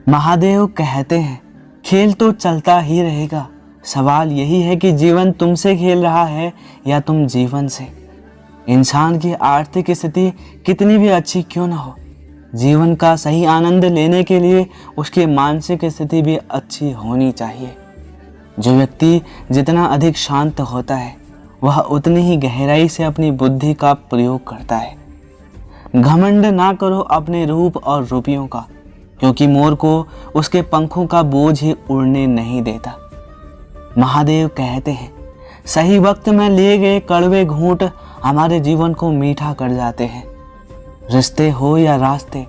महादेव कहते हैं, खेल तो चलता ही रहेगा, सवाल यही है कि जीवन तुमसे खेल रहा है या तुम जीवन से। इंसान की आर्थिक स्थिति कितनी भी अच्छी क्यों ना हो, जीवन का सही आनंद लेने के लिए उसकी मानसिक स्थिति भी अच्छी होनी चाहिए। जो व्यक्ति जितना अधिक शांत होता है वह उतनी ही गहराई से अपनी बुद्धि का प्रयोग करता है। घमंड ना करो अपने रूप और रुपयों का, क्योंकि मोर को उसके पंखों का बोझ ही उड़ने नहीं देता। महादेव कहते हैं, सही वक्त में लिए गए कड़वे घूंट हमारे जीवन को मीठा कर जाते हैं। रिश्ते हो या रास्ते,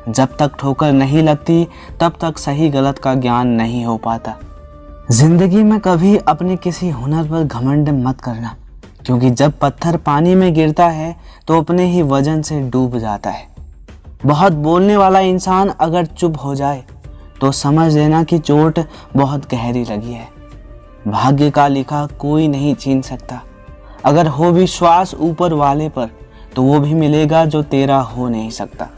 जब तक ठोकर नहीं लगती तब तक सही गलत का ज्ञान नहीं हो पाता। जिंदगी में कभी अपने किसी हुनर पर घमंड मत करना, क्योंकि जब पत्थर पानी में गिरता है तो अपने ही वजन से डूब जाता है। बहुत बोलने वाला इंसान अगर चुप हो जाए तो समझ लेना कि चोट बहुत गहरी लगी है। भाग्य का लिखा कोई नहीं छीन सकता। अगर हो विश्वास ऊपर वाले पर तो वो भी मिलेगा जो तेरा हो नहीं सकता।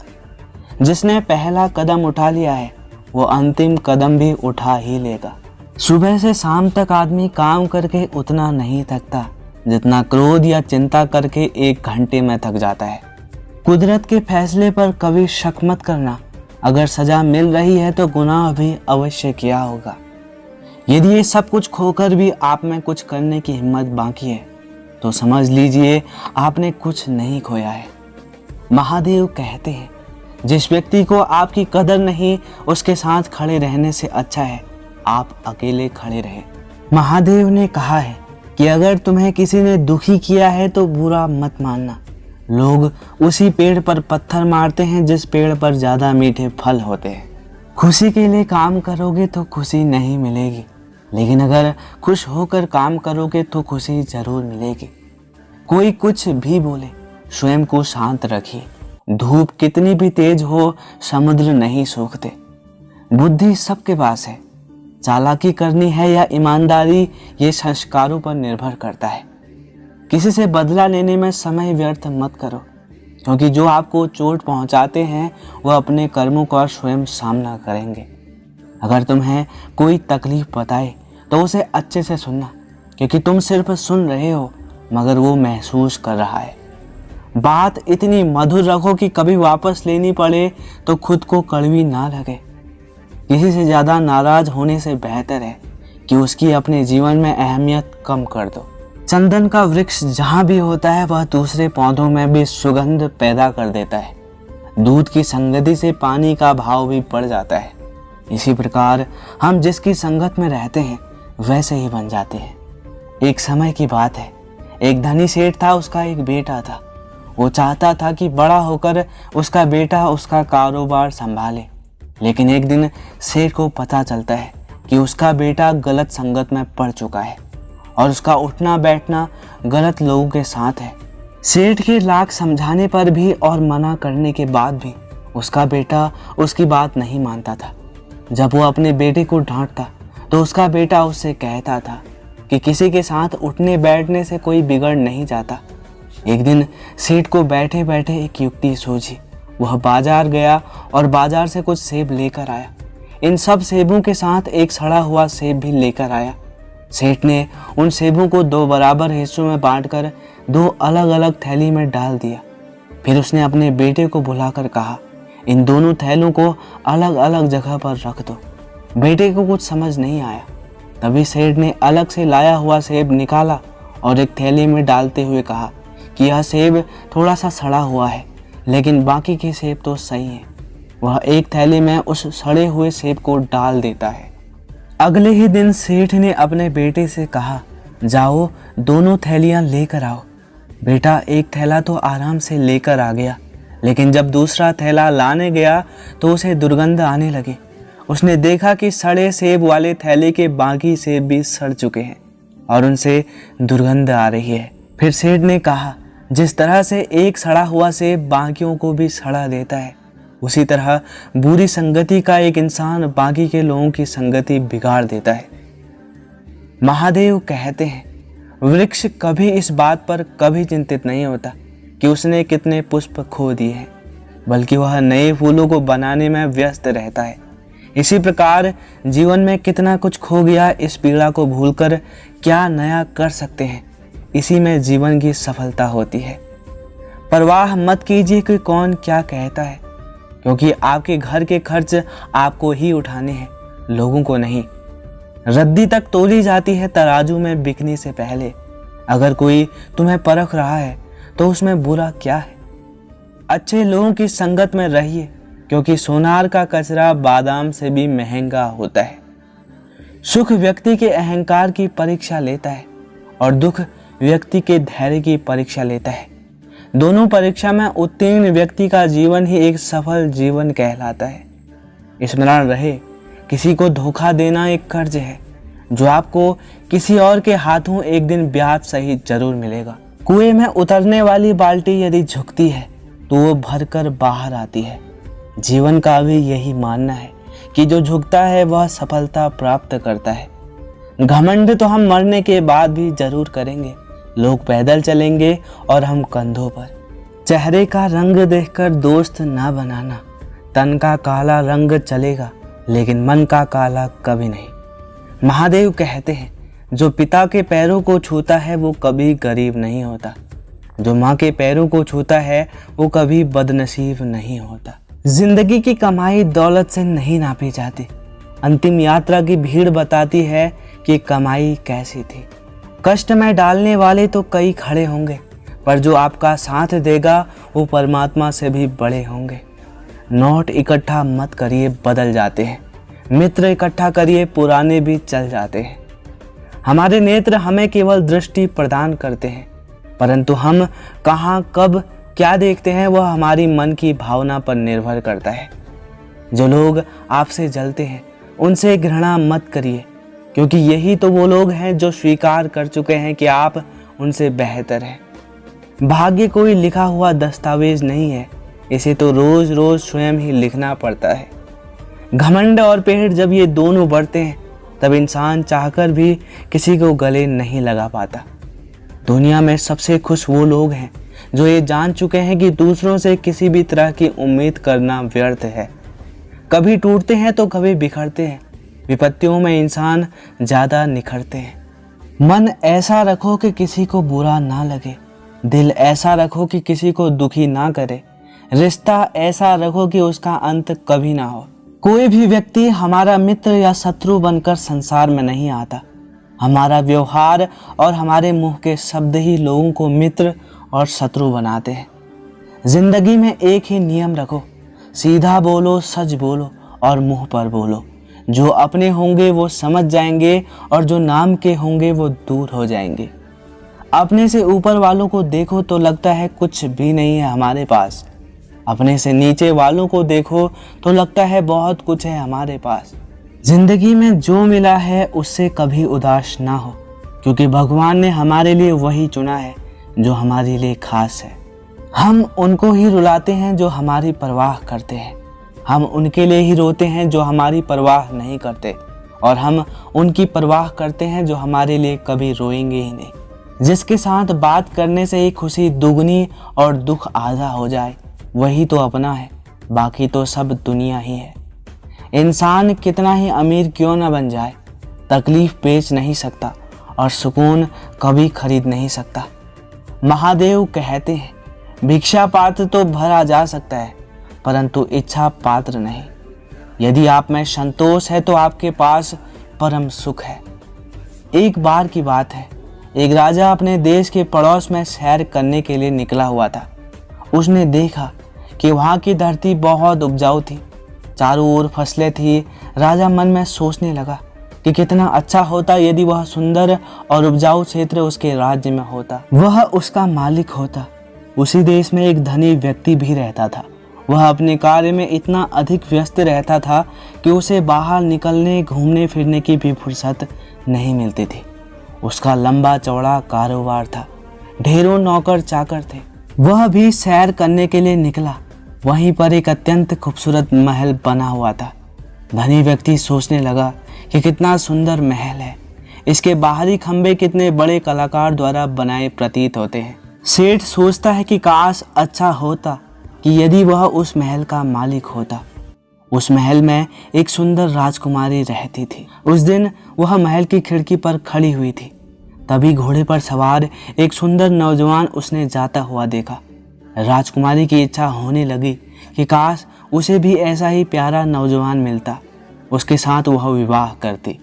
जिसने पहला कदम उठा लिया है वो अंतिम कदम भी उठा ही लेगा। सुबह से शाम तक आदमी काम करके उतना नहीं थकता जितना क्रोध या चिंता करके 1 घंटे में थक जाता है। कुदरत के फैसले पर कभी शक मत करना। अगर सजा मिल रही है तो गुनाह भी अवश्य किया होगा। यदि ये सब कुछ खोकर भी आप में कुछ करने की हिम्मत बाकी है तो समझ लीजिए आपने कुछ नहीं खोया है। महादेव कहते हैं, जिस व्यक्ति को आपकी कदर नहीं उसके साथ खड़े रहने से अच्छा है आप अकेले खड़े रहे। महादेव ने कहा है कि अगर तुम्हें किसी ने दुखी किया है तो बुरा मत मानना। लोग उसी पेड़ पर पत्थर मारते हैं जिस पेड़ पर ज़्यादा मीठे फल होते हैं। खुशी के लिए काम करोगे तो खुशी नहीं मिलेगी, लेकिन अगर खुश होकर काम करोगे तो खुशी जरूर मिलेगी। कोई कुछ भी बोले, स्वयं को शांत रखिए। धूप कितनी भी तेज हो समुद्र नहीं सूखते। बुद्धि सबके पास है। चालाकी करनी है या ईमानदारी ये संस्कारों पर निर्भर करता है। किसी से बदला लेने में समय व्यर्थ मत करो, क्योंकि जो आपको चोट पहुंचाते हैं वह अपने कर्मों का स्वयं सामना करेंगे। अगर तुम्हें कोई तकलीफ बताए तो उसे अच्छे से सुनना, क्योंकि तुम सिर्फ सुन रहे हो मगर वो महसूस कर रहा है। बात इतनी मधुर रखो कि कभी वापस लेनी पड़े तो खुद को कड़वी ना लगे। किसी से ज़्यादा नाराज होने से बेहतर है कि उसकी अपने जीवन में अहमियत कम कर दो। चंदन का वृक्ष जहाँ भी होता है वह दूसरे पौधों में भी सुगंध पैदा कर देता है। दूध की संगति से पानी का भाव भी बढ़ जाता है। इसी प्रकार हम जिसकी संगत में रहते हैं वैसे ही बन जाते हैं। एक समय की बात है, एक धनी सेठ था, उसका एक बेटा था। वो चाहता था कि बड़ा होकर उसका बेटा उसका कारोबार संभाले, लेकिन एक दिन सेठ को पता चलता है कि उसका बेटा गलत संगत में पड़ चुका है और उसका उठना बैठना गलत लोगों के साथ है। सेठ के लाख समझाने पर भी और मना करने के बाद भी उसका बेटा उसकी बात नहीं मानता था। जब वो अपने बेटे को डांटता तो उसका बेटा उससे कहता था कि किसी के साथ उठने बैठने से कोई बिगड़ नहीं जाता। एक दिन सेठ को बैठे बैठे एक युक्ति सूझी। वह बाजार गया और बाजार से कुछ सेब लेकर आया। इन सब सेबों के साथ एक सड़ा हुआ सेब भी लेकर आया। सेठ ने उन सेबों को 2 बराबर हिस्सों में बांटकर 2 अलग अलग थैली में डाल दिया। फिर उसने अपने बेटे को बुलाकर कहा, इन दोनों थैलों को अलग अलग जगह पर रख दो। बेटे को कुछ समझ नहीं आया। तभी सेठ ने अलग से लाया हुआ सेब निकाला और एक थैली में डालते हुए कहा कि यह सेब थोड़ा सा सड़ा हुआ है, लेकिन बाकी के सेब तो सही हैं। वह एक थैली में उस सड़े हुए सेब को डाल देता है। अगले ही दिन सेठ ने अपने बेटे से कहा, जाओ दोनों थैलियां लेकर आओ। बेटा एक थैला तो आराम से लेकर आ गया, लेकिन जब दूसरा थैला लाने गया तो उसे दुर्गंध आने लगी। उसने देखा कि सड़े सेब वाले थैले के बाकी सेब भी सड़ चुके हैं और उनसे दुर्गंध आ रही है। फिर सेठ ने कहा, जिस तरह से एक सड़ा हुआ सेब बाकियों को भी सड़ा देता है, उसी तरह बुरी संगति का एक इंसान बाकी के लोगों की संगति बिगाड़ देता है। महादेव कहते हैं, वृक्ष कभी इस बात पर कभी चिंतित नहीं होता कि उसने कितने पुष्प खो दिए हैं, बल्कि वह नए फूलों को बनाने में व्यस्त रहता है। इसी प्रकार जीवन में कितना कुछ खो गया, इस पीड़ा को भूलकर क्या नया कर सकते हैं, इसी में जीवन की सफलता होती है। परवाह मत कीजिए कि कौन क्या कहता है, क्योंकि आपके घर के खर्च आपको ही उठाने हैं, लोगों को नहीं। रद्दी तक तोली जाती है तराजू में बिकने से पहले। अगर कोई तुम्हें परख रहा है तो उसमें बुरा क्या है। अच्छे लोगों की संगत में रहिए, क्योंकि सोनार का कचरा बादाम से भी महंगा होता है। सुख व्यक्ति के अहंकार की परीक्षा लेता है और दुख व्यक्ति के धैर्य की परीक्षा लेता है। दोनों परीक्षा में उत्तीर्ण व्यक्ति का जीवन ही एक सफल जीवन कहलाता है। स्मरण रहे, किसी को धोखा देना एक कर्ज है जो आपको किसी और के हाथों एक दिन ब्याज सहित जरूर मिलेगा। कुएं में उतरने वाली बाल्टी यदि झुकती है तो वो भरकर बाहर आती है। जीवन का भी यही मानना है कि जो झुकता है वह सफलता प्राप्त करता है। घमंड तो हम मरने के बाद भी जरूर करेंगे। लोग पैदल चलेंगे और हम कंधों पर। चेहरे का रंग देखकर दोस्त ना बनाना। तन का काला रंग चलेगा लेकिन मन का काला कभी नहीं। महादेव कहते हैं, जो पिता के पैरों को छूता है वो कभी गरीब नहीं होता। जो माँ के पैरों को छूता है वो कभी बदनसीब नहीं होता। जिंदगी की कमाई दौलत से नहीं नापी जाती। अंतिम यात्रा की भीड़ बताती है कि कमाई कैसी थी। कष्ट में डालने वाले तो कई खड़े होंगे, पर जो आपका साथ देगा वो परमात्मा से भी बड़े होंगे। नोट इकट्ठा मत करिए, बदल जाते हैं। मित्र इकट्ठा करिए, पुराने भी चल जाते हैं। हमारे नेत्र हमें केवल दृष्टि प्रदान करते हैं, परंतु हम कहाँ कब क्या देखते हैं वह हमारी मन की भावना पर निर्भर करता है। जो लोग आपसे जलते हैं उनसे घृणा मत करिए, क्योंकि यही तो वो लोग हैं जो स्वीकार कर चुके हैं कि आप उनसे बेहतर हैं। भाग्य कोई लिखा हुआ दस्तावेज नहीं है, इसे तो रोज रोज स्वयं ही लिखना पड़ता है। घमंड और पेड़ जब ये दोनों बढ़ते हैं तब इंसान चाहकर भी किसी को गले नहीं लगा पाता। दुनिया में सबसे खुश वो लोग हैं जो ये जान चुके हैं कि दूसरों से किसी भी तरह की उम्मीद करना व्यर्थ है। कभी टूटते हैं तो कभी बिखरते हैं। विपत्तियों में इंसान ज़्यादा निखरते हैं। मन ऐसा रखो कि किसी को बुरा ना लगे। दिल ऐसा रखो कि किसी को दुखी ना करे। रिश्ता ऐसा रखो कि उसका अंत कभी ना हो। कोई भी व्यक्ति हमारा मित्र या शत्रु बनकर संसार में नहीं आता। हमारा व्यवहार और हमारे मुंह के शब्द ही लोगों को मित्र और शत्रु बनाते हैं। जिंदगी में एक ही नियम रखो, सीधा बोलो, सच बोलो और मुंह पर बोलो। जो अपने होंगे वो समझ जाएंगे और जो नाम के होंगे वो दूर हो जाएंगे। अपने से ऊपर वालों को देखो तो लगता है कुछ भी नहीं है हमारे पास। अपने से नीचे वालों को देखो तो लगता है बहुत कुछ है हमारे पास। जिंदगी में जो मिला है उससे कभी उदास ना हो, क्योंकि भगवान ने हमारे लिए वही चुना है जो हमारे लिए खास है। हम उनको ही रुलाते हैं जो हमारी परवाह करते हैं। हम उनके लिए ही रोते हैं जो हमारी परवाह नहीं करते, और हम उनकी परवाह करते हैं जो हमारे लिए कभी रोएंगे ही नहीं। जिसके साथ बात करने से ही खुशी दुगनी और दुख आधा हो जाए वही तो अपना है, बाकी तो सब दुनिया ही है। इंसान कितना ही अमीर क्यों न बन जाए, तकलीफ बेच नहीं सकता और सुकून कभी खरीद नहीं सकता। महादेव कहते हैं, भिक्षा पात्र तो भरा जा सकता है परंतु इच्छा पात्र नहीं। यदि आप में संतोष है तो आपके पास परम सुख है। एक बार की बात है, एक राजा अपने देश के पड़ोस में सैर करने के लिए निकला हुआ था। उसने देखा कि वहाँ की धरती बहुत उपजाऊ थी, चारों ओर फसलें थी। राजा मन में सोचने लगा कि कितना अच्छा होता यदि वह सुंदर और उपजाऊ क्षेत्र उसके राज्य में होता, वह उसका मालिक होता। उसी देश में एक धनी व्यक्ति भी रहता था। वह अपने कार्य में इतना अधिक व्यस्त रहता था कि उसे बाहर निकलने घूमने फिरने की भी फुर्सत नहीं मिलती थी। उसका लंबा चौड़ा कारोबार था, ढेरों नौकर चाकर थे। वह भी सैर करने के लिए निकला। वहीं पर एक अत्यंत खूबसूरत महल बना हुआ था। धनी व्यक्ति सोचने लगा कि कितना सुंदर महल है, इसके बाहरी खंभे कितने बड़े कलाकार द्वारा बनाए प्रतीत होते हैं। सेठ सोचता है कि काश अच्छा होता कि यदि वह उस महल का मालिक होता। उस महल में एक सुंदर राजकुमारी रहती थी। उस दिन वह महल की खिड़की पर खड़ी हुई थी। तभी घोड़े पर सवार एक सुंदर नौजवान उसने जाता हुआ देखा। राजकुमारी की इच्छा होने लगी कि काश उसे भी ऐसा ही प्यारा नौजवान मिलता, उसके साथ वह विवाह करती।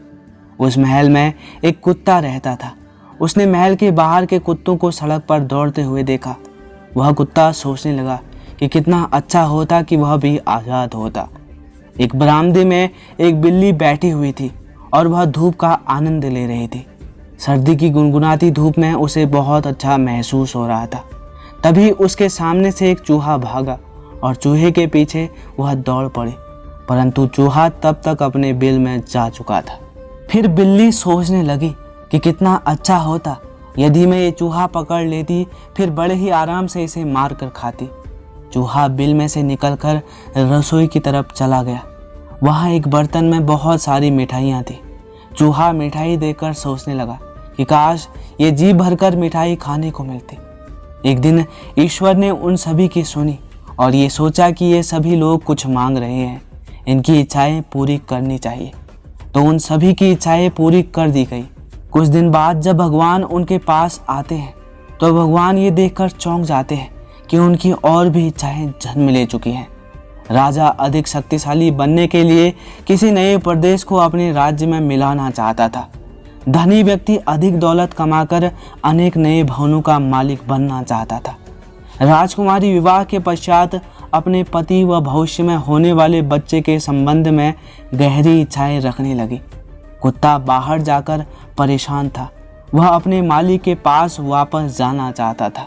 उस महल में एक कुत्ता रहता था। उसने महल के बाहर के कुत्तों को सड़क पर दौड़ते हुए देखा। वह कुत्ता सोचने लगा कि कितना अच्छा होता कि वह भी आज़ाद होता। एक बरामदे में एक बिल्ली बैठी हुई थी और वह धूप का आनंद ले रही थी। सर्दी की गुनगुनाती धूप में उसे बहुत अच्छा महसूस हो रहा था। तभी उसके सामने से एक चूहा भागा और चूहे के पीछे वह दौड़ पड़ी, परंतु चूहा तब तक अपने बिल में जा चुका था। फिर बिल्ली सोचने लगी कि कितना अच्छा होता यदि मैं ये चूहा पकड़ लेती, फिर बड़े ही आराम से इसे मार कर खाती। चूहा बिल में से निकलकर रसोई की तरफ चला गया। वहाँ एक बर्तन में बहुत सारी मिठाइयाँ थी। चूहा मिठाई देखकर सोचने लगा कि काश ये जी भरकर मिठाई खाने को मिलती। एक दिन ईश्वर ने उन सभी की सुनी और ये सोचा कि ये सभी लोग कुछ मांग रहे हैं, इनकी इच्छाएं पूरी करनी चाहिए। तो उन सभी की इच्छाएं पूरी कर दी गई। कुछ दिन बाद जब भगवान उनके पास आते हैं तो भगवान ये देखकर चौंक जाते हैं कि उनकी और भी इच्छाएं जन्म ले चुकी हैं। राजा अधिक शक्तिशाली बनने के लिए किसी नए प्रदेश को अपने राज्य में मिलाना चाहता था। धनी व्यक्ति अधिक दौलत कमाकर अनेक नए भवनों का मालिक बनना चाहता था। राजकुमारी विवाह के पश्चात अपने पति व भविष्य में होने वाले बच्चे के संबंध में गहरी इच्छाएं रखने लगी। कुत्ता बाहर जाकर परेशान था। वह अपने मालिक के पास वापस जाना चाहता था।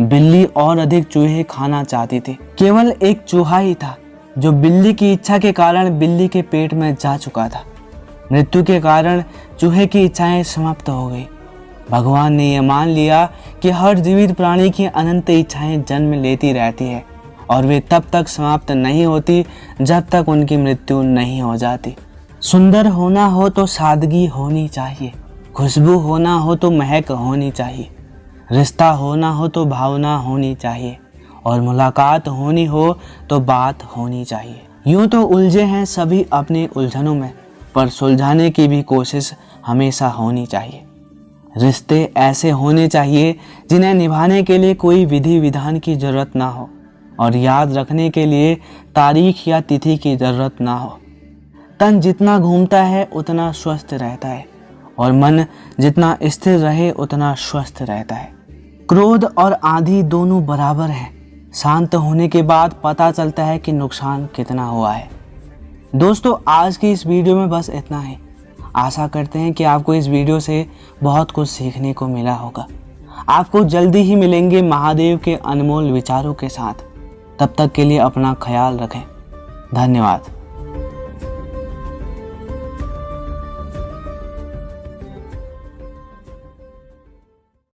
बिल्ली और अधिक चूहे खाना चाहती थी। केवल एक चूहा ही था जो बिल्ली की इच्छा के कारण बिल्ली के पेट में जा चुका था। मृत्यु के कारण चूहे की इच्छाएं समाप्त हो गई। भगवान ने यह मान लिया कि हर जीवित प्राणी की अनंत इच्छाएं जन्म लेती रहती है और वे तब तक समाप्त नहीं होती जब तक उनकी मृत्यु नहीं हो जाती। सुंदर होना हो तो सादगी होनी चाहिए, खुशबू होना हो तो महक होनी चाहिए, रिश्ता होना हो तो भावना होनी चाहिए और मुलाकात होनी हो तो बात होनी चाहिए। यूं तो उलझे हैं सभी अपनी उलझनों में, पर सुलझाने की भी कोशिश हमेशा होनी चाहिए। रिश्ते ऐसे होने चाहिए जिन्हें निभाने के लिए कोई विधि विधान की जरूरत ना हो और याद रखने के लिए तारीख या तिथि की जरूरत ना हो। तन जितना घूमता है उतना स्वस्थ रहता है और मन जितना स्थिर रहे उतना स्वस्थ रहता है। क्रोध और आंधी दोनों बराबर हैं। शांत होने के बाद पता चलता है कि नुकसान कितना हुआ है। दोस्तों, आज की इस वीडियो में बस इतना ही। आशा करते हैं कि आपको इस वीडियो से बहुत कुछ सीखने को मिला होगा। आपको जल्दी ही मिलेंगे महादेव के अनमोल विचारों के साथ। तब तक के लिए अपना ख्याल रखें। धन्यवाद।